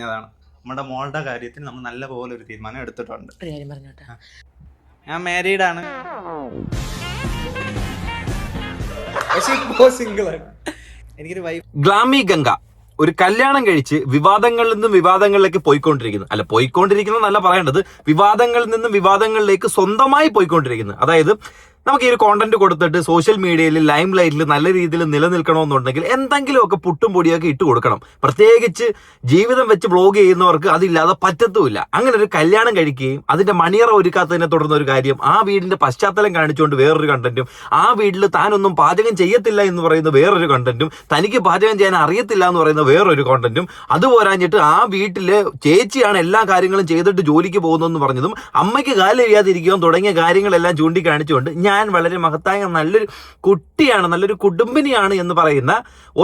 നമ്മുടെ മോളുടെ കാര്യത്തിൽ നമ്മൾ നല്ല പോലെ ഒരു തീരുമാനം എടുത്തിട്ടുണ്ട്. ഒരു കാര്യം പറഞ്ഞോട്ടെ, ഞാൻ മാരീഡാണ്. എനിക്കൊരു വൈഫ്. ഗ്ലാമി ഗംഗ ഒരു കല്യാണം കഴിച്ച് വിവാദങ്ങളിൽ നിന്നും വിവാദങ്ങളിലേക്ക് പോയിക്കൊണ്ടിരിക്കുന്നല്ല പറയേണ്ടത്, വിവാദങ്ങളിൽ നിന്നും വിവാദങ്ങളിലേക്ക് സ്വന്തമായി പോയിക്കൊണ്ടിരിക്കുന്നു. അതായത് നമുക്ക് ഈ ഒരു കോണ്ടന്റ് കൊടുത്തിട്ട് സോഷ്യൽ മീഡിയയിൽ ലൈം ലൈറ്റിൽ നല്ല രീതിയിൽ നിലനിൽക്കണമെന്നുണ്ടെങ്കിൽ എന്തെങ്കിലുമൊക്കെ പുട്ടും പൊടിയൊക്കെ ഇട്ട് കൊടുക്കണം. പ്രത്യേകിച്ച് ജീവിതം വെച്ച് വ്ളോഗ് ചെയ്യുന്നവർക്ക് അതില്ലാതെ പറ്റത്തുമില്ല. അങ്ങനെ ഒരു കല്യാണം കഴിക്കുകയും അതിന്റെ മണിയറ ഒരുക്കാത്തതിനെ തുടർന്ന ഒരു കാര്യം, ആ വീടിന്റെ പശ്ചാത്തലം കാണിച്ചുകൊണ്ട് വേറൊരു കണ്ടന്റും, ആ വീട്ടിൽ താനൊന്നും പാചകം ചെയ്യത്തില്ല എന്ന് പറയുന്ന വേറൊരു കണ്ടന്റും, തനിക്ക് പാചകം ചെയ്യാൻ അറിയത്തില്ല എന്ന് പറയുന്ന വേറൊരു കണ്ടന്റും, അതുപോരാഞ്ഞിട്ട് ആ വീട്ടില് ചേച്ചിയാണ് എല്ലാ കാര്യങ്ങളും ചെയ്തിട്ട് ജോലിക്ക് പോകുന്നതെന്ന് പറഞ്ഞതും, അമ്മയ്ക്ക് കാല് കഴിയാതിരിക്കുകയും തുടങ്ങിയ കാര്യങ്ങളെല്ലാം ചൂണ്ടിക്കാണിച്ചുകൊണ്ട് ഞാൻ വളരെ മഹത്തായ നല്ലൊരു കുട്ടിയാണ്, നല്ലൊരു കുടുംബിനിയാണ് എന്ന് പറയുന്ന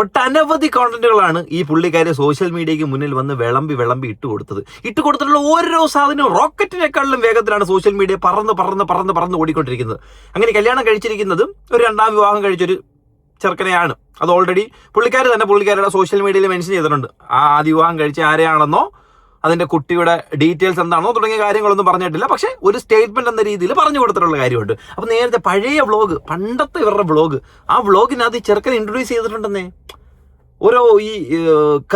ഒട്ടനവധി കോണ്ടന്റുകളാണ് ഈ പുള്ളിക്കാരി സോഷ്യൽ മീഡിയയ്ക്ക് മുന്നിൽ വന്ന് വിളമ്പി ഇട്ടുകൊടുത്തിട്ടുള്ള ഓരോ സാധനവും റോക്കറ്റിനേക്കാളും വേഗത്തിലാണ് സോഷ്യൽ മീഡിയ പറന്ന് ഓടിക്കൊണ്ടിരിക്കുന്നത്. അങ്ങനെ കല്യാണം കഴിച്ചിരിക്കുന്നതും ഒരു രണ്ടാം വിവാഹം കഴിച്ചൊരു ചെറുക്കനെയാണ്. അത് ഓൾറെഡി പുള്ളിക്കാരുടെ സോഷ്യൽ മീഡിയയിൽ മെൻഷൻ ചെയ്തിട്ടുണ്ട്. ആ വിവാഹം കഴിച്ച ആരെയാണെന്നോ അതിന്റെ കുട്ടിയുടെ ഡീറ്റെയിൽസ് എന്താണോ തുടങ്ങിയ കാര്യങ്ങളൊന്നും പറഞ്ഞിട്ടില്ല. പക്ഷെ ഒരു സ്റ്റേറ്റ്മെന്റ് എന്ന രീതിയിൽ പറഞ്ഞു കൊടുത്തിട്ടുള്ള കാര്യമുണ്ട്. അപ്പൊ നേരത്തെ പഴയ വ്ളോഗ്, പണ്ടത്തെ ഇവരുടെ വ്ളോഗ്, ആ വ്ളോഗിനകത്ത് ചെറുക്കനെ ഇൻട്രൊഡ്യൂസ് ചെയ്തിട്ടുണ്ടെന്നേ. ഓരോ ഈ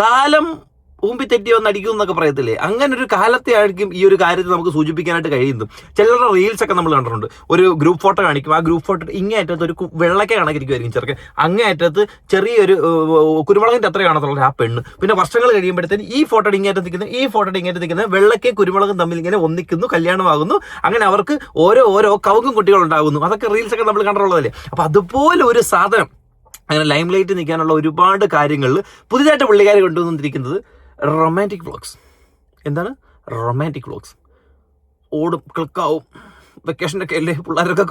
കാലം ഊമ്പി തെറ്റി വന്ന് അടിക്കും എന്നൊക്കെ പറയത്തില്ലേ, അങ്ങനെ ഒരു കാലത്തെ ആയിരിക്കും ഈ ഒരു കാര്യത്തിൽ നമുക്ക് സൂചിപ്പിക്കാനായിട്ട് കഴിയുന്നത്. ചിലരുടെ റീൽസ് ഒക്കെ നമ്മൾ കണ്ടിട്ടുണ്ട്. ഒരു ഗ്രൂപ്പ് ഫോട്ടോ കാണിക്കും, ആ ഗ്രൂപ്പ് ഫോട്ടോ ഇങ്ങേ അറ്റത്ത് ഒരു വെള്ളക്ക കണക്കിരിക്കുമായിരിക്കും ചെറുക്കൻ, അങ്ങേ അറ്റത്ത് ചെറിയൊരു കുരുമുളകിന്റെ അത്ര കാണത്തുള്ള ആ പെണ്ണ്. പിന്നെ വർഷങ്ങൾ കഴിയുമ്പോഴത്തേന് ഈ ഫോട്ടോയുടെ ഇങ്ങേറ്റത്ത് നിൽക്കുന്ന വെള്ളക്കയും കുരുമുളകും തമ്മിൽ ഇങ്ങനെ ഒന്നിക്കുന്നു, കല്യാണമാകുന്നു. അങ്ങനെ അവർക്ക് ഓരോ കവുങ്ങും കുട്ടികൾ ഉണ്ടാകുന്നു. അതൊക്കെ റീൽസ് ഒക്കെ നമ്മൾ കണ്ടിട്ടുള്ളതല്ലേ. അപ്പൊ അതുപോലെ ഒരു സാധനം അങ്ങനെ ലൈം ലൈറ്റ് നിൽക്കാനുള്ള ഒരുപാട് കാര്യങ്ങളിൽ പുതിയതായിട്ട് പുള്ളിക്കാർ കൊണ്ടുവന്നിരിക്കുന്നത് റൊമാൻറ്റിക് വ്ളോഗ്സ്. എന്താണ് റൊമാൻറ്റിക് വ്ളോഗ്സ്? ഓടും, ക്ലിക്കാവും. വെക്കേഷനൊക്കെ അല്ലേ, പിള്ളേരൊക്കെ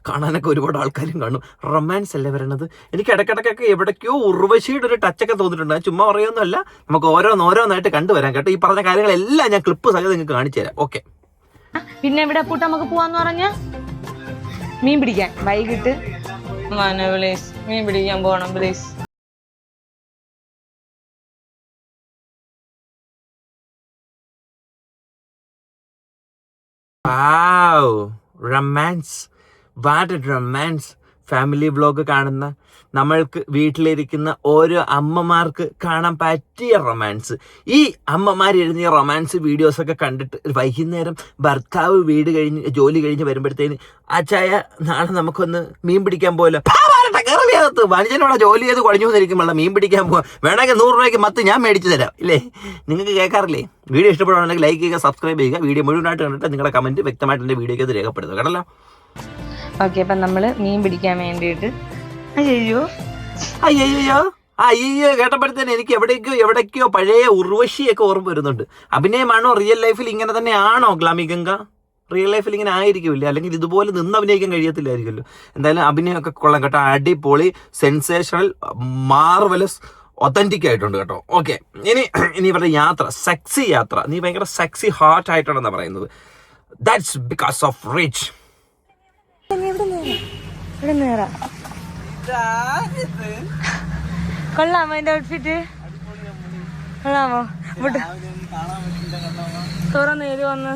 കാണാനൊക്കെ ഒരുപാട് ആൾക്കാരും കാണും. റൊമാൻസ് അല്ലേ വരണത്. എനിക്ക് ഇടയ്ക്കിടയ്ക്കൊക്കെ എവിടേക്കോ ഉർവശിയുടെ ഒരു ടച്ചൊക്കെ തോന്നിയിട്ടുണ്ട്. ചുമ്മാ പറയുന്നതല്ല, നമുക്ക് ഓരോന്നായിട്ട് കണ്ടുവരാം കേട്ടോ. ഈ പറഞ്ഞ കാര്യങ്ങളെല്ലാം ഞാൻ ക്ലിപ്പ് സഹിതം നിങ്ങൾക്ക് കാണിച്ചു തരാം. ഓക്കെ, പിന്നെ എവിടെ പൂട്ട് നമുക്ക് പോവാന്ന് പറഞ്ഞ മീൻ പിടിക്കാൻ വൈകിട്ട് പ്ലീസ്, മീൻ പിടിക്കാൻ പോകണം please. Romance, what A romance. Family vlog കാണുന്ന നമ്മൾക്ക് വീട്ടിലിരിക്കുന്ന ഓരോ അമ്മമാർക്ക് കാണാൻ പറ്റിയ റൊമാൻസ്. ഈ അമ്മമാർ എഴുതിയ റൊമാൻസ് വീഡിയോസൊക്കെ കണ്ടിട്ട് വൈകുന്നേരം ഭർത്താവ് ജോലി കഴിഞ്ഞ് വരുമ്പോഴത്തേന് അച്ചായ നാളെ നമുക്കൊന്ന് മീൻ പിടിക്കാൻ പോലോ. മനുഷ്യനോടെ ജോലി ചെയ്ത് കുഴഞ്ഞു വന്നിരിക്കുമ്പോൾ മീൻ പിടിക്കാൻ പോവാം, വേണമെങ്കിൽ 100 രൂപയ്ക്ക് മത്ത് ഞാൻ മേടിച്ചു തരാം ഇല്ലേ. നിങ്ങൾക്ക് കേൾക്കാറില്ലേ? വീഡിയോ ഇഷ്ടപ്പെടുകയാണെങ്കിൽ ലൈക്ക് ചെയ്യുക, സബ്സ്ക്രൈബ് ചെയ്യുക. വീഡിയോ മുഴുവനായിട്ട് കണ്ടിട്ട് നിങ്ങളുടെ കമന്റ് വ്യക്തമായിട്ട് എൻ്റെ വീഡിയോയ്ക്ക് അത് രേഖപ്പെടുത്തുക കേട്ടല്ലോ. ഓക്കെ, അപ്പം നമ്മള് മീൻ പിടിക്കാൻ വേണ്ടിയിട്ട് അയ്യോ കേട്ടപ്പോഴത്തേന് എനിക്ക് എവിടേക്കോ പഴയ ഉർവശിയൊക്കെ ഓർമ്മ വരുന്നുണ്ട്. അഭിനയമാണോ, റിയൽ ലൈഫിൽ ഇങ്ങനെ തന്നെയാണോ ഗ്ലാമി ഗംഗ? റിയൽ ലൈഫിൽ ഇങ്ങനെ ആയിരിക്കില്ല, അല്ലെങ്കിൽ ഇതുപോലെ നിന്ന് അഭിനയിക്കാൻ കഴിയത്തില്ലായിരിക്കുമല്ലോ. എന്തായാലും അഭിനയമൊക്കെ കൊള്ളാം കേട്ടോ, അടിപൊളി, സെൻസേഷണൽ, മാർവലസ്, ഒത്തന്റിക് ആയിട്ടുണ്ട് കേട്ടോ. ഓക്കെ, ഇനി ഇവരുടെ യാത്ര, സെക്സി യാത്ര. നീ ഭയങ്കര സെക്സി ഹാർട്ട് ആയിട്ടാണെന്നാ പറയുന്നത്. That's because of rich. കൊള്ളാമോ എന്റെ ഔട്ട്ഫിറ്റ്? കൊള്ളാമോ? തുറന്ന് വന്ന്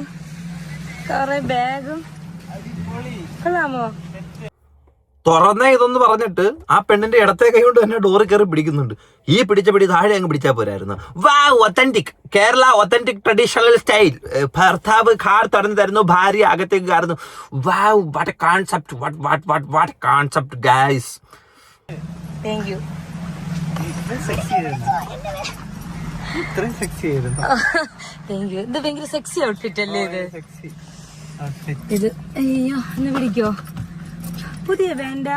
കൊറേ ബാഗും. കൊള്ളാമോ? തുറന്നേ ഇതൊന്ന് പറഞ്ഞിട്ട് ആ പെണ്ണിന്റെ ഇടത്തെ കൈ കൊണ്ട് തന്നെ ഡോറ് കയറി പിടിക്കുന്നുണ്ട്. ഈ പിടി താഴെ അങ്ങ് പിടിച്ചാൽ പോരായിരുന്നു. Authentic Kerala, authentic traditional style. ഭർത്താവ് കാർ തുറന്നു തരുന്നു, ഭാര്യ അകത്തേക്ക് കയറുന്നു. What a concept, what a concept guys. Thank you. Thank you. ഇത് ഭയങ്കര സെക്സി ഔട്ട്ഫിറ്റ് അല്ലേ ഇത്? അയ്യോ, എന്നെ പിടിക്കോ? പുതിയ വേണ്ട,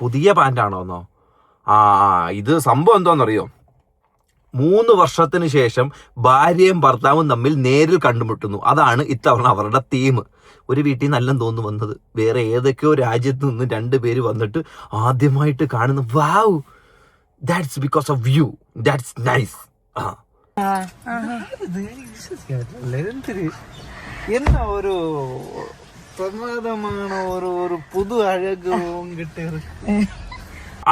പുതിയ പാന്റാണോന്നോ? ഇത് സംഭവം എന്താണെന്നറിയോ? 3 വർഷത്തിന് ശേഷം ഭാര്യയും ഭർത്താവും തമ്മിൽ നേരിൽ കണ്ടുമുട്ടുന്നു. അതാണ് ഇത്തവണ അവരുടെ തീം. ഒരു വീട്ടിൽ നല്ലെന്ന് തോന്നുന്നു വന്നത്. വേറെ ഏതൊക്കെയോ രാജ്യത്ത് നിന്ന് 2 പേര് വന്നിട്ട് ആദ്യമായിട്ട് കാണുന്നു. Wow, that's because of you, that's nice. என்ன ஒரு பிரமாதமான ஒரு புது அழகு உங்ககிட்ட இருக்கு.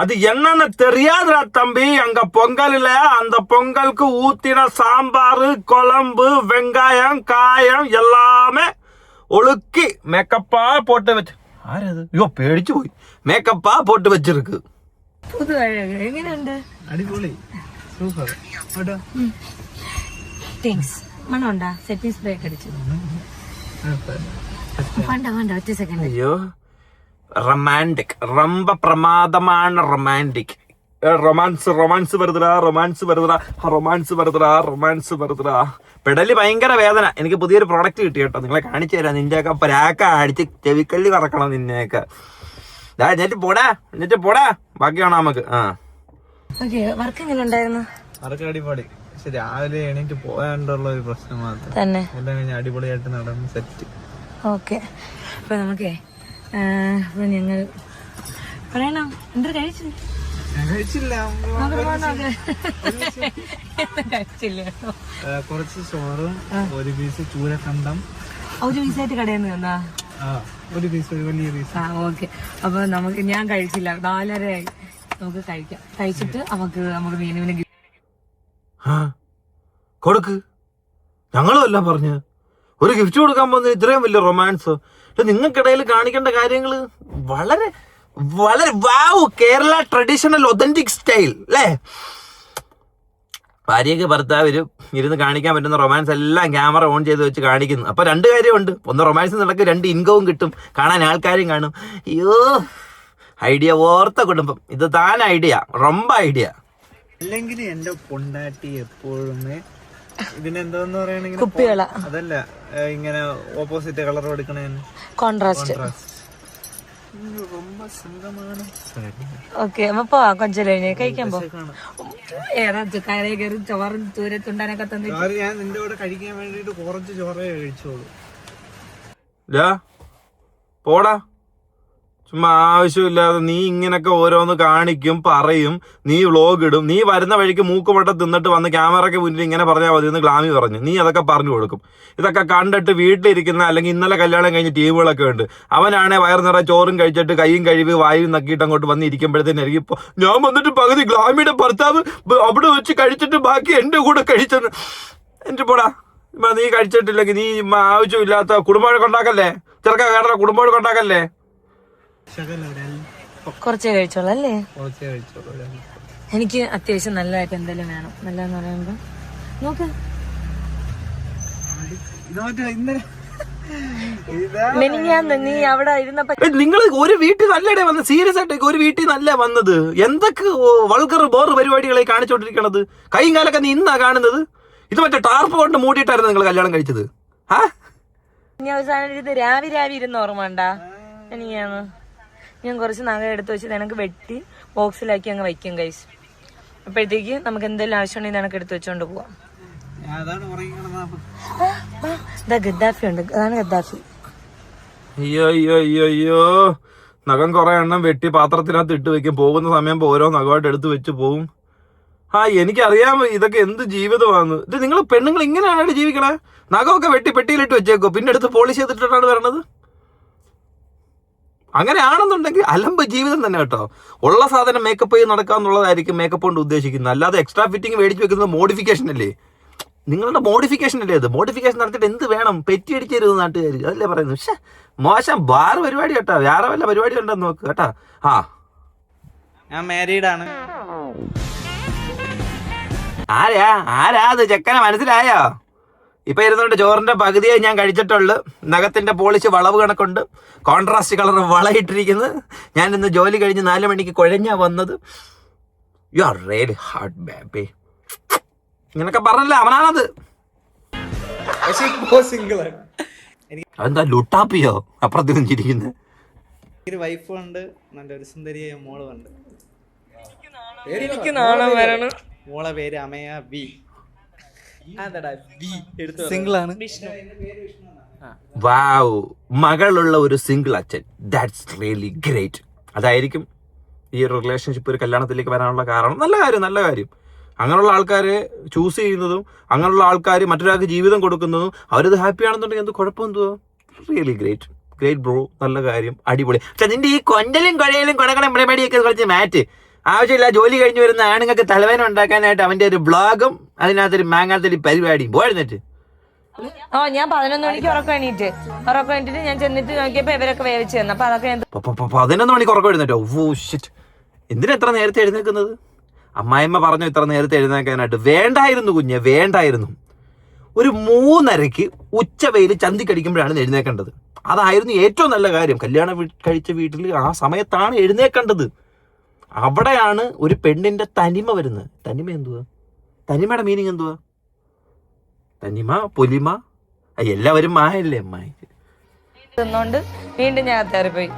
அது என்னன்னு தெரியாதுடா தம்பி. அங்க பொங்கல் இல்ல, அந்த பொங்கலுக்கு ஊத்தின சாம்பார், குழம்பு, வெங்காயம், காயம் எல்லாமே ஒழுக்கி மேக்கப்பா போட்டு வச்சு. ആരത്? അയ്യോ പേടിച്ചു പോയി. മേക്കപ്പാ പോട്ട് വെച്ചിരിക്ക്. പുതു അഴക് എങ്ങനെയുണ്ട്? അടിപൊളി, സൂപ്പർ. താങ്ക്സ്. മണമുണ്ടാ? സെറ്റിംഗ് സ്പ്രേ ഒക്കെ അടിച്ചു. വേണ്ട ഒറ്റ സെക്കൻഡ്. അയ്യോ റൊമാൻറ്റിക്, ரொம்ப പ്രമാദമാണ് റൊമാൻറ്റിക്. റൊമാൻസ് വരുതടാ. പെടലി ഭയങ്കര വേദന. എനിക്ക് പുതിയൊരു പ്രോഡക്റ്റ് കിട്ടി കേട്ടോ, നിങ്ങളെ കാണിച്ചു തരാം. നിന്റെയൊക്കെ പ്രാക്ക അടിച്ച് ചെവിക്കല്ലി കറക്കണം നിന്നെയൊക്കെ. എന്നിട്ട് പോടാ ബാക്കി കാണാം നമുക്ക്. വർക്ക് എങ്ങനെ ഉണ്ടായിരുന്നു? അതൊക്കെ അടിപൊളി. പക്ഷെ രാവിലെ എണീറ്റ് പോകാനുള്ള ഒരു പ്രശ്നം മാത്രം. തന്നെ എല്ലാം കഴിഞ്ഞ് അടിപൊളിയായിട്ട് നടന്ന് സെറ്റ്. ഓക്കെ, അപ്പൊ നമുക്കേ ഞങ്ങൾ പറയണം എന്താ കഴിച്ചു? കഴിച്ചില്ല. കഴിച്ചില്ല. കുറച്ച് ചോറും ഒരു പീസ് ചൂരക്കണ്ടം. ഒരു പീസായിട്ട് കടയിൽ നിന്ന് തന്നാ? ഒരു പീസ്, ഒരു വലിയ പീസ്. ഓക്കെ. അപ്പൊ നമുക്ക്, ഞാൻ കഴിച്ചില്ല, 4:30 ആയി. നമുക്ക് കഴിക്കാം. കഴിച്ചിട്ട് നമുക്ക് മീനുവിന് കൊടുക്ക്. ഞങ്ങളും എല്ലാം പറഞ്ഞ് ഒരു ഗിഫ്റ്റ് കൊടുക്കാൻ പോകുന്നത് ഇത്രയും വലിയ റൊമാൻസ്. നിങ്ങൾക്കിടയിൽ കാണിക്കേണ്ട കാര്യങ്ങള് വളരെ വളരെ വാവ്, കേരള ട്രഡീഷണൽ ഒതന്റിക് സ്റ്റൈൽ അല്ലേ? ഭാര്യയ്ക്ക് ഭർത്താവിന് ഇരുന്ന് കാണിക്കാൻ പറ്റുന്ന റൊമാൻസ് എല്ലാം ക്യാമറ ഓൺ ചെയ്ത് വെച്ച് കാണിക്കുന്നു. അപ്പൊ 2 കാര്യമുണ്ട്. ഒന്ന് റൊമാൻസ് നടക്കും, 2 ഇൻകവും കിട്ടും, കാണാൻ ആൾക്കാരും കാണും. അയ്യോ, ഐഡിയ ഓർത്ത കുടുംബം. ഇത് താൻ ഐഡിയ, റൊമ്പ ഐഡിയ. അല്ലെങ്കിൽ എന്റെ പൊണ്ടാട്ടി എപ്പോഴും ഇതിനെന്തോന്ന് പറയണെങ്കിൽ കുപ്പികള, അതല്ല, ഇങ്ങനെ ഓപ്പോസിറ്റ് കളർ എടുക്കണേ, കോൺട്രാസ്റ്റ്. ரொம்ப സുഖമാണ്. ഓക്കെ, അപ്പൊ പോവാ. കൊഞ്ചല് കഴിഞ്ഞ് കഴിക്കാൻ പോ. ഏതാ കയറി കയറി ചോറും ചൂരത്തുണ്ടാനൊക്കെ തന്നെ. ഞാൻ നിന്റെ കൂടെ കഴിക്കാൻ വേണ്ടിട്ട് കുറച്ച് ചോറേ കഴിച്ചോളൂ. പോടാ, ചുമ്മാ ആവശ്യമില്ലാതെ നീ ഇങ്ങനൊക്കെ ഓരോന്ന് കാണിക്കും, പറയും, നീ വ്ളോഗ് ഇടും. നീ വരുന്ന വഴിക്ക് മൂക്കുപൊട്ട തിന്നിട്ട് വന്ന് ക്യാമറയ്ക്ക് മുന്നിൽ ഇങ്ങനെ പറഞ്ഞാൽ മതി എന്ന് ഗ്ലാമി പറഞ്ഞു. നീ അതൊക്കെ പറഞ്ഞു കൊടുക്കും. ഇതൊക്കെ കണ്ടിട്ട് വീട്ടിലിരിക്കുന്ന, അല്ലെങ്കിൽ ഇന്നലെ കല്യാണം കഴിഞ്ഞ ടീമുകളൊക്കെ ഉണ്ട്. അവനാണെ വയർ നിറയെ ചോറും കഴിച്ചിട്ട് കൈയും കഴുകി വായും നക്കിയിട്ട് അങ്ങോട്ട് വന്ന് ഇരിക്കുമ്പോഴത്തേനായിരിക്കും ഇപ്പോൾ ഞാൻ വന്നിട്ട് പകുതി ഗ്ലാമിയുടെ ഭർത്താവ് അവിടെ വെച്ച് കഴിച്ചിട്ട് ബാക്കി എൻ്റെ കൂടെ കഴിച്ചെന്ന്. എന്നിട്ട് പോടാ, നീ കഴിച്ചിട്ടില്ലെങ്കിൽ നീ ആവശ്യമില്ലാത്ത കുടുംബവഴക്കുണ്ടാക്കല്ലേ. ചെറുക്ക കേരള കുടുംബവഴക്കുണ്ടാക്കല്ലേ. കുറച്ചേ കഴിച്ചോളൂ അല്ലേ? എനിക്ക് അത്യാവശ്യം നല്ലതായിട്ട് എന്തെങ്കിലും വേണം. നല്ലതെന്ന് പറയുമ്പോ നോക്ക്, നീ അവിടെ ഇരുന്നപ്പോ നിങ്ങൾ ഒരു വീട്ടിൽ നല്ലടേ വന്ന്, സീരിയസ് ആയിട്ട് ഒരു വീട്ടിൽ നല്ല വന്നത്. എന്തൊക്കെ വൾഗർ ബോർ പരിപാടികളെ കാണിച്ചോണ്ടിരിക്കണത്. കൈയും കാലൊക്കെ നീ ഇന്നാ കാണുന്നത്. ഇത് മറ്റേ ടാർപ്പ് കൊണ്ട് മൂടിയിട്ടായിരുന്നു നിങ്ങൾ കല്യാണം കഴിച്ചത്. ഞാൻ അവസാനം രാവി ഇരുന്ന് ഓർമ്മണ്ടാ? എനിക്കാണ് ഞാൻ കുറച്ച് നഖം എടുത്ത് വെച്ച് നിനക്ക് വെട്ടി ബോക്സിലാക്കി അങ്ങ് വയ്ക്കും ഗൈസ്. അപ്പോഴത്തേക്ക് നമുക്ക് എന്തെങ്കിലും ആവശ്യമുണ്ടെങ്കിൽ നിനക്ക് എടുത്ത് വെച്ചോണ്ട് പോവാം. ഗദ്ദാഫി ഉണ്ട്, അതാണ് ഗദ്ദാഫി. അയ്യോ, നഖം കുറെ എണ്ണം വെട്ടി പാത്രത്തിനകത്ത് ഇട്ട് വെക്കും. പോകുന്ന സമയം ഓരോ നഖമായിട്ട് എടുത്ത് വെച്ച് പോവും. എനിക്കറിയാം ഇതൊക്കെ എന്ത് ജീവിതമാണ്. ഇത് നിങ്ങൾ പെണ്ണുങ്ങൾ ഇങ്ങനെയാണ് ജീവിക്കണേ. നഖമൊക്കെ വെട്ടി പെട്ടിയിലിട്ട് വെച്ചേക്കോ, പിന്നെ എടുത്ത് പോളിഷ് ചെയ്തിട്ടാണ് വരണത്. അങ്ങനെയാണെന്നുണ്ടെങ്കിൽ അലമ്പ് ജീവിതം തന്നെ കേട്ടോ. ഉള്ള സാധനം മേക്കപ്പ് ചെയ്ത് നടക്കാന്നുള്ളതായിരിക്കും മേക്കപ്പ് കൊണ്ട് ഉദ്ദേശിക്കുന്നത്. അല്ലാതെ എക്സ്ട്രാ ഫിറ്റിംഗ് മേടിച്ച് വെക്കുന്നത് മോഡിഫിക്കേഷൻ അല്ലേ? നിങ്ങളുടെ മോഡിഫിക്കേഷൻ അല്ലേ അത്? മോഡിഫിക്കേഷൻ നടത്തിയിട്ട് എന്ത് വേണം? പെറ്റി അടിച്ചരുത് നാട്ടുകാർ, അതല്ലേ പറയുന്നത്. പക്ഷെ മോശം ബാർ പരിപാടി കേട്ടോ. വേറെ വല്ല പരിപാടി ഉണ്ടെന്ന് നോക്ക് കേട്ടാ. ഞാൻ മാരീഡാണ്. ആരാ അത്? ചെക്കനെ മനസ്സിലായോ? ഇപ്പൊ ഇരുന്നുകൊണ്ട് ചോറിന്റെ പകുതിയെ ഞാൻ കഴിച്ചിട്ടുള്ളു. നഖത്തിന്റെ പോളിഷ് വളവ് കണക്കുണ്ട്, കോൺട്രാസ്റ്റ് കളർ വളയിട്ടിരിക്കുന്നത്. ഞാൻ ഇന്ന് ജോലി കഴിഞ്ഞ് 4 മണിക്ക് കുഴഞ്ഞാ വന്നത്. You are really hard baby. ഇങ്ങനൊക്കെ പറഞ്ഞല്ലേ അവനാണത്. അതെന്താ ലുട്ടാപ്പിയോ അപ്പുറത്ത് നിന്നിരിക്കുന്നത്? ഒരു വൈഫും ഉണ്ട്, നല്ലൊരു സുന്ദരിയായ മോളും ഉണ്ട്. മോളെ പേര് അമയ വി. സിംഗിളാണ്. വാവ്, മകളുള്ള ഒരു സിംഗിൾ അച്ഛൻ. That's really great. അതായിരിക്കും ഈ ഒരു റിലേഷൻഷിപ്പ് ഒരു കല്യാണത്തിലേക്ക് വരാനുള്ള കാരണം. നല്ല കാര്യം. അങ്ങനെയുള്ള ആൾക്കാരെ ചൂസ് ചെയ്യുന്നതും അങ്ങനെയുള്ള ആൾക്കാർ മറ്റൊരാൾക്ക് ജീവിതം കൊടുക്കുന്നതും അവരത് ഹാപ്പി ആണെന്നുണ്ടെങ്കിൽ എന്ത് കുഴപ്പമെന്തുവാ? Really great bro. നല്ല കാര്യം, അടിപൊളി. പക്ഷെ നിന്റെ ഈ കൊണ്ടലും കുഴയിലും കൊടകടം പിടിയൊക്കെ കളിച്ച് മാറ്റ്. ആവശ്യമില്ല ജോലി കഴിഞ്ഞ് വരുന്ന ആണുങ്ങൾക്ക് തലവേദന ഉണ്ടാക്കാനായിട്ട് അവന്റെ ഒരു ബ്ലോഗും അതിനകത്തൊരു മാങ്ങാത്തൊരു പരിപാടിയും പോയിരുന്നിട്ട്. ഞാൻ 11 മണിക്ക് ഉറക്കം എണീറ്റിട്ട് ഞാൻ ചെന്നിട്ട് നോക്കിയപ്പോ ഇവരൊക്കെ വേവിച്ച് തന്നു. അപ്പൊ അതൊക്കെ 11 മണിക്ക് ഉറക്കം എഴുന്നേറ്റോ? ഓ ഷിറ്റ്, എന്തിനാ എത്ര നേരത്തെ എഴുന്നേൽക്കുന്നത്? അമ്മായിമ്മ പറഞ്ഞു ഇത്ര നേരത്തെ എഴുന്നേൽക്കാനായിട്ട്. വേണ്ടായിരുന്നു കുഞ്ഞെ, വേണ്ടായിരുന്നു. ഒരു 3:30 ഉച്ചവെയിൽ ചന്തിക്കടിക്കുമ്പോഴാണ് എഴുന്നേക്കേണ്ടത്. അതായിരുന്നു ഏറ്റവും നല്ല കാര്യം. കല്യാണം കഴിച്ച വീട്ടിൽ ആ സമയത്താണ് എഴുന്നേക്കേണ്ടത്. അവിടെയാണ് ഒരു പെണ്ണിന്റെ തനിമ വരുന്നത്. തനിമ എന്തുവാ? തനിമയുടെ മീനിങ് എന്തുവാ? തനിമ, പൊലിമ, എല്ലാവരും മായല്ലേ അമ്മായി. തിന്നോണ്ട് വീണ്ടും ഞാൻ കയറിപ്പോയി.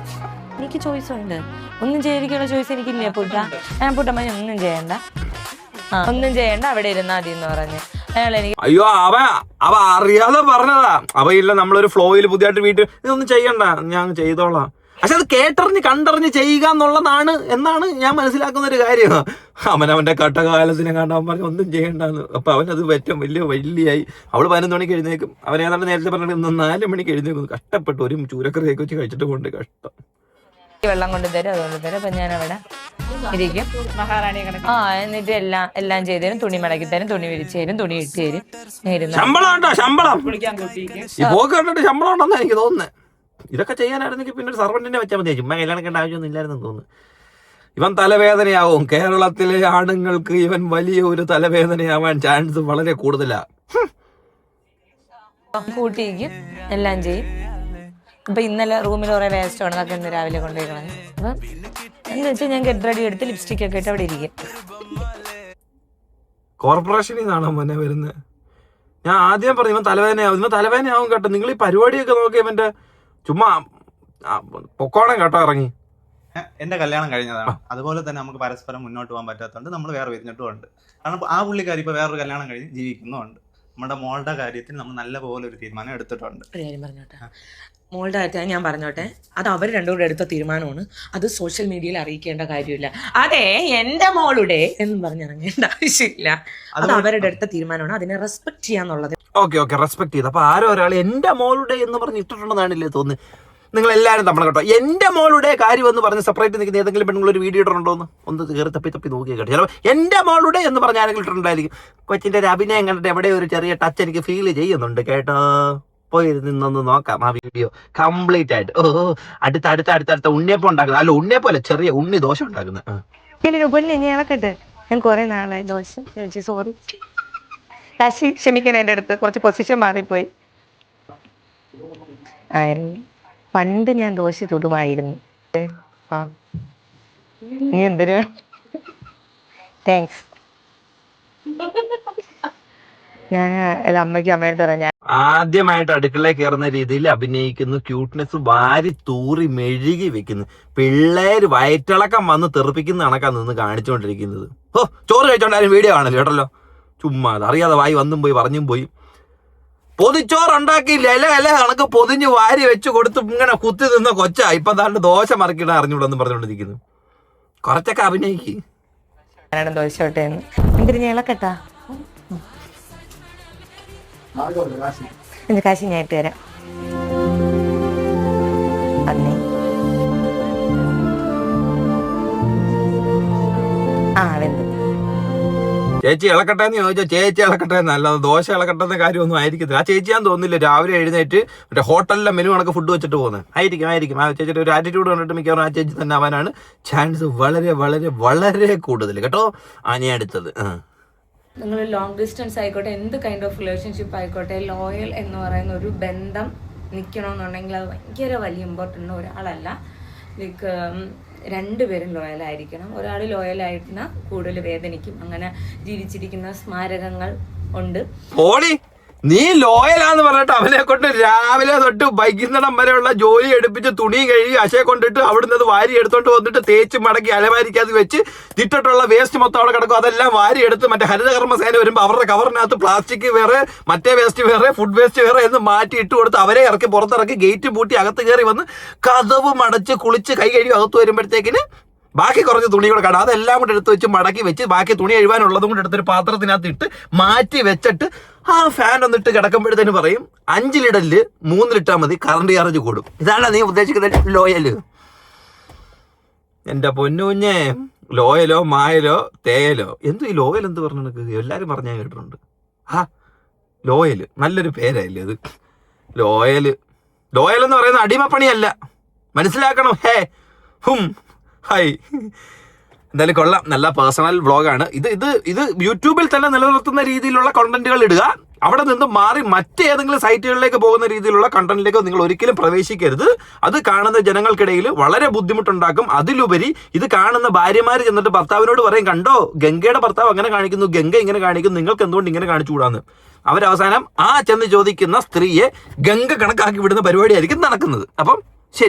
എനിക്ക് ചോയ്സ് ഉണ്ട്, ഒന്നും ചെയ്തിരിക്കാനുള്ള ചോയ്സ് എനിക്കില്ല. പുട്ടമ്മ ഒന്നും ചെയ്യണ്ട അവിടെ ഇരുന്നാ മതി എന്ന് പറഞ്ഞ് അയാൾ എനിക്ക്. അയ്യോ അവ അറിയാതെ പറഞ്ഞതാ. ഇല്ല നമ്മളൊരു ഫ്ലോയിൽ പുതിയതായിട്ട് വീട്ടിൽ ഇതൊന്നും ചെയ്യണ്ട, ഞാൻ ചെയ്തോളാം. പക്ഷെ അത് കേട്ടറിഞ്ഞ് കണ്ടറിഞ്ഞ് ചെയ്യുക എന്നുള്ളതാണ് എന്നാണ് ഞാൻ മനസ്സിലാക്കുന്ന ഒരു കാര്യം. അവനവന്റെ കട്ടകാലത്തിനെ കണ്ടാൻ പറഞ്ഞ് ഒന്നും ചെയ്യണ്ടെന്ന്. അപ്പൊ അവനത് ഏറ്റവും വലിയായി. അവള് 11 മണിക്ക് എഴുന്നേക്കും. അവൻ ഏതാണ്ട് നേരത്തെ പറഞ്ഞിട്ട് 4 മണിക്ക് എഴുന്നേക്കും. കഷ്ടപ്പെട്ടു ഒരു ചൂരക്കറിയൊക്കെ വെച്ച് കഴിച്ചിട്ട് കൊണ്ട് കഷ്ടം. വെള്ളം കൊണ്ടുതരും, അതുകൊണ്ട് തരും. അപ്പൊ ഞാൻ അവിടെ ഇരിക്കും. എന്നിട്ട് എല്ലാം ചെയ്തു തരും. തുണി മടക്കി തരും, തുണി വിരിച്ചു തരും, തുണി ഇട്ട് തരും. ശമ്പളം ഉണ്ടോ? ശമ്പളം ഈ പോക്ക് കണ്ടിട്ട് ശമ്പളം ഉണ്ടെന്നാ എനിക്ക് തോന്നുന്നത്. ഇതൊക്കെ ചെയ്യാനായിരുന്നെങ്കിൽ പിന്നെ ഒരു സർവന്റിനെ വെച്ചാൽ മതി. ചുമ്മാ കല്യാണിക്കേണ്ട ആവശ്യമൊന്നും ഇല്ലായിരുന്നെന്ന് തോന്നുന്നു. ഇവൻ തലവേദനയാവും. കേരളത്തിലെ ആണുങ്ങൾക്ക് ഇവൻ വലിയ ഒരു തലവേദനയാവാൻ ചാൻസ് വളരെ കൂടുതലാ. കൂട്ടിയിരിക്കും, എല്ലാം ചെയ്യും. അപ്പൊ ഇന്നലെ റൂമിൽ കുറെ വേസ്റ്റ് ആണ്, അതൊക്കെ ഇന്ന് രാവിലെ കൊണ്ടുപോയി കളഞ്ഞു. അപ്പം എന്ന് വെച്ചാൽ ഞാൻ ഗെറ്റ് റെഡി എടുത്ത് ലിപ്സ്റ്റിക് ഒക്കെ ഇട്ട് അവിടെ ഇരിക്കും. കോർപ്പറേഷനിൽ നിന്നാണോ മോനെ വരുന്നത്? ഞാൻ ആദ്യം പറഞ്ഞു ഇവൻ തലവേദനയാവും കേട്ടോ. നിങ്ങൾ ഈ പരിപാടിയൊക്കെ നോക്കി ഇവന്റെ ചുമ്മാ പൊക്കോണം കേട്ടോ ഇറങ്ങി. എന്റെ കല്യാണം കഴിഞ്ഞതാണ്. അതുപോലെ തന്നെ നമുക്ക് പരസ്പരം മുന്നോട്ട് പോകാൻ പറ്റാത്തതുകൊണ്ട് നമ്മൾ വേറെ പിരിഞ്ഞിട്ടുമുണ്ട്. കാരണം ആ പുള്ളിക്കാരി ഇപ്പൊ വേറൊരു കല്യാണം കഴിഞ്ഞ് ജീവിക്കുന്നുമുണ്ട്. നമ്മുടെ മോളുടെ കാര്യത്തിൽ നമ്മൾ നല്ല പോലെ ഒരു തീരുമാനം എടുത്തിട്ടുണ്ട്. ഒരു കാര്യം പറഞ്ഞോട്ടെ, മോളുടെ കാര്യത്തിൽ ഞാൻ പറഞ്ഞോട്ടെ, അത് അവർ രണ്ടുകൂടെ എടുത്ത തീരുമാനമാണ്. അത് സോഷ്യൽ മീഡിയയിൽ അറിയിക്കേണ്ട കാര്യമില്ല. അതെ എന്റെ മോളുടെ എന്നും പറഞ്ഞിറങ്ങേണ്ട ആവശ്യമില്ല. അത് അവരുടെ അടുത്ത തീരുമാനമാണ്. അതിനെ റെസ്പെക്ട് ചെയ്യാന്നുള്ളത്. ഓക്കെ റെസ്പെക്ട് ചെയ്ത്. അപ്പൊ ആരോ ഒരാൾ എന്റെ മോളുടെ എന്ന് പറഞ്ഞ് ഇട്ടിട്ടുണ്ടെന്നാണില്ലേ തോന്നുന്നത്. നിങ്ങൾ എല്ലാവരും തമ്മിൽ കേട്ടോ എന്റെ മോളുടെ കാര്യം എന്ന് പറഞ്ഞ് സെപ്പറേറ്റ് നിൽക്കുന്ന ഏതെങ്കിലും പെണ്ണുങ്ങൾ ഒരു വീഡിയോ ഇട്ടിട്ടുണ്ടോന്ന് ഒന്ന് കയറി തപ്പി നോക്കിയാൽ കേട്ടോ. ചിലപ്പോൾ എന്റെ മോളുടെ എന്ന് പറഞ്ഞ് ആരെങ്കിലും ഇട്ടിട്ടുണ്ടായിരിക്കും. കൊച്ചിന്റെ ഒരു അഭിനയം കണ്ടിട്ട് എവിടെ ഒരു ചെറിയ ടച്ച് എനിക്ക് ഫീൽ ചെയ്യുന്നുണ്ട് കേട്ടോ. പോയി നിന്നൊന്ന് നോക്കാം ആ വീഡിയോ കംപ്ലീറ്റ് ആയിട്ട്. അടുത്ത ഉണ്ണിയപ്പം ഉണ്ടാക്കുന്നത്. അല്ല ഉണ്ണിയപ്പം അല്ല, ചെറിയ ഉണ്ണി ദോശ ഉണ്ടാക്കുന്നത്. ഇളക്കട്ടെ, ഞാൻ കുറെ നാളായി ദോശ ചോദിച്ചു. സോറി ശശി, ക്ഷമിക്കണം. എൻ്റെ അടുത്ത് കുറച്ച് പൊസിഷൻ മാറിപ്പോയി ആയിരുന്നു. പണ്ട് ഞാൻ ദോശ ചുടുമായിരുന്നു. നീ എന്തിനു? താങ്ക്സ്. ഞാൻ അമ്മയുടെ പറഞ്ഞ ആദ്യമായിട്ട് അടുക്കളയിൽ കയറുന്ന രീതിയിൽ അഭിനയിക്കുന്നു. ക്യൂട്ട്നെസ് വാരി തൂറി മെഴുകി വെക്കുന്നു. പിള്ളേര് വയറ്റിളക്കം വന്ന് തെറിപ്പിക്കുന്ന കണക്കാ നിന്ന് കാണിച്ചുകൊണ്ടിരിക്കുന്നത്. ചോറ് കഴിച്ചോണ്ടാലും വീഡിയോ ആണല്ലോ കേട്ടല്ലോ. ചുമ്മാ അറിയാതെ വായി വന്നും പോയി പറഞ്ഞും പോയി. പൊതിച്ചോറുണ്ടാക്കിയില്ല, അല്ല കണക്ക് പൊതിഞ്ഞ് വാരി വെച്ച് കൊടുത്ത് ഇങ്ങനെ കുത്തി നിന്ന കൊച്ചാ ഇപ്പൊ താണ്ട് ദോശ മറിക്കിടാൻ അറിഞ്ഞൂടെന്ന് പറഞ്ഞുകൊണ്ടിരിക്കുന്നു. കുറച്ചൊക്കെ അഭിനയിക്ക്. ദോശോട്ടെ എന്തിന് ഇളക്കട്ടാ? കാശി ഞാൻ ഇട്ട് തരാം. വെന്തു. ചേച്ചി ഇളക്കട്ടെ എന്ന് ചോദിച്ചാൽ ചേച്ചി ഇളക്കട്ടെ എന്നല്ലാതെ ദോശ ഇളക്കട്ടെ കാര്യമൊന്നും ആയിരിക്കത്തില്ല. ആ ചേച്ചിയാന്ന് തോന്നുന്നില്ല രാവിലെ എഴുന്നേറ്റ് മറ്റേ ഹോട്ടലിലെ മെനു കണക്ക് ഫുഡ് വെച്ചിട്ട് പോകുന്നത്. ആയിരിക്കും ആ ചേച്ചിയുടെ ഒരു ആറ്റിറ്റ്യൂഡ് കണ്ടിട്ട് മിക്കവാറും ആ ചേച്ചി തന്നെ ആവാനാണ് ചാൻസ് വളരെ വളരെ വളരെ കൂടുതൽ കേട്ടോ. ഞാൻ എടുത്തത് നിങ്ങൾ ലോങ് ഡിസ്റ്റൻസ് ആയിക്കോട്ടെ, എന്ത് കൈൻഡ് ഓഫ് റിലേഷൻഷിപ്പ് ആയിക്കോട്ടെ, ലോയൽ എന്ന് പറയുന്ന ഒരു ബന്ധം നിൽക്കണമെന്നുണ്ടെങ്കിൽ അത് ഭയങ്കര വലിയ ഇമ്പോർട്ടൻ്റ് ഒരാളല്ല. ലൈക്ക് രണ്ടുപേരും ലോയലായിരിക്കണം. ഒരാൾ ലോയലായിരുന്ന കൂടുതൽ വേദനിക്കും. അങ്ങനെ ജീവിച്ചിരിക്കുന്ന സ്മാരകങ്ങൾ ഉണ്ട്. നീ ലോയലാന്ന് പറഞ്ഞിട്ട് അവനെ കൊണ്ട് രാവിലെ തൊട്ട് വൈകുന്നേരം വരെയുള്ള ജോലി എടുപ്പിച്ച് തുണി കഴുകി അശയെ കൊണ്ടിട്ട് അവിടുന്ന് അത് വാരി എടുത്തോണ്ട് വന്നിട്ട് തേച്ച് മടക്കി അലമാരിക്കകത്ത് വെച്ച് ഇട്ടിട്ടുള്ള വേസ്റ്റ് മൊത്തം അവിടെ കിടക്കും. അതെല്ലാം വാരി എടുത്ത് മറ്റേ ഹരിതകർമ്മസേന വരുമ്പോൾ അവരുടെ കവറിനകത്ത് പ്ലാസ്റ്റിക് വേറെ, മറ്റേ വേസ്റ്റ് വേറെ, ഫുഡ് വേസ്റ്റ് വേറെ എന്ന് മാറ്റി ഇട്ട് കൊടുത്ത് അവരെ ഇറക്കി പുറത്തിറക്കി ഗേറ്റ് പൂട്ടി അകത്ത് കയറി വന്ന് കതവ് മടച്ച് കുളിച്ച് കൈ കഴുകി അകത്ത് വരുമ്പോഴത്തേക്കിന് ബാക്കി കുറച്ച് തുണി കൂടെ കാണാം. അതെല്ലാം കൂടെ എടുത്ത് വെച്ച് മടക്കി വെച്ച് ബാക്കി തുണി എഴുവാനുള്ളതും കൂടെ എടുത്തൊരു പാത്രത്തിനകത്ത് ഇട്ട് മാറ്റി വെച്ചിട്ട് ആ ഫാൻ ഒന്നിട്ട് കിടക്കുമ്പോഴത്തേന് പറയും 5 ലിറ്ററില് 3 ലിറ്റർ മതി, കറണ്ട് ചാർജ് കൂടും. ഇതാണ് നീ ഉദ്ദേശിക്കുന്ന ലോയല്. എന്റെ പൊന്നുകുഞ്ഞെ, ലോയലോ മായലോ തേയലോ എന്തു ഈ ലോയൽ എന്ത് പറഞ്ഞു നിനക്ക്? എല്ലാരും പറഞ്ഞാൽ കേട്ടിട്ടുണ്ട്. ലോയൽ നല്ലൊരു പേരല്ലേ അത്. ലോയൽ എന്ന് പറയുന്ന അടിമപ്പണിയല്ല, മനസ്സിലാക്കണം. ഹൈ എന്തായാലും കൊള്ളാം, നല്ല പേഴ്സണൽ വ്ളോഗാണ് ഇത് യൂട്യൂബിൽ തന്നെ നിലനിർത്തുന്ന രീതിയിലുള്ള കണ്ടന്റുകൾ ഇടുക. അവിടെ നിന്ന് മാറി മറ്റേതെങ്കിലും സൈറ്റുകളിലേക്ക് പോകുന്ന രീതിയിലുള്ള കണ്ടന്റിലേക്ക് നിങ്ങൾ ഒരിക്കലും പ്രവേശിക്കരുത്. അത് കാണുന്ന ജനങ്ങൾക്കിടയിൽ വളരെ ബുദ്ധിമുട്ടുണ്ടാക്കും. അതിലുപരി ഇത് കാണുന്ന ഭാര്യമാർ ചെന്നിട്ട് ഭർത്താവിനോട് പറയും, കണ്ടോ ഗംഗയുടെ ഭർത്താവ് അങ്ങനെ കാണിക്കുന്നു, ഗംഗ ഇങ്ങനെ കാണിക്കുന്നു, നിങ്ങൾക്ക് എന്തുകൊണ്ട് ഇങ്ങനെ കാണിച്ചുകൂടാന്ന്. അവരവസാനം ചെന്ന് ചോദിക്കുന്ന സ്ത്രീയെ ഗംഗ കണക്കാക്കി വിടുന്ന പരിപാടിയായിരിക്കും നടക്കുന്നത്. അപ്പം ശരി.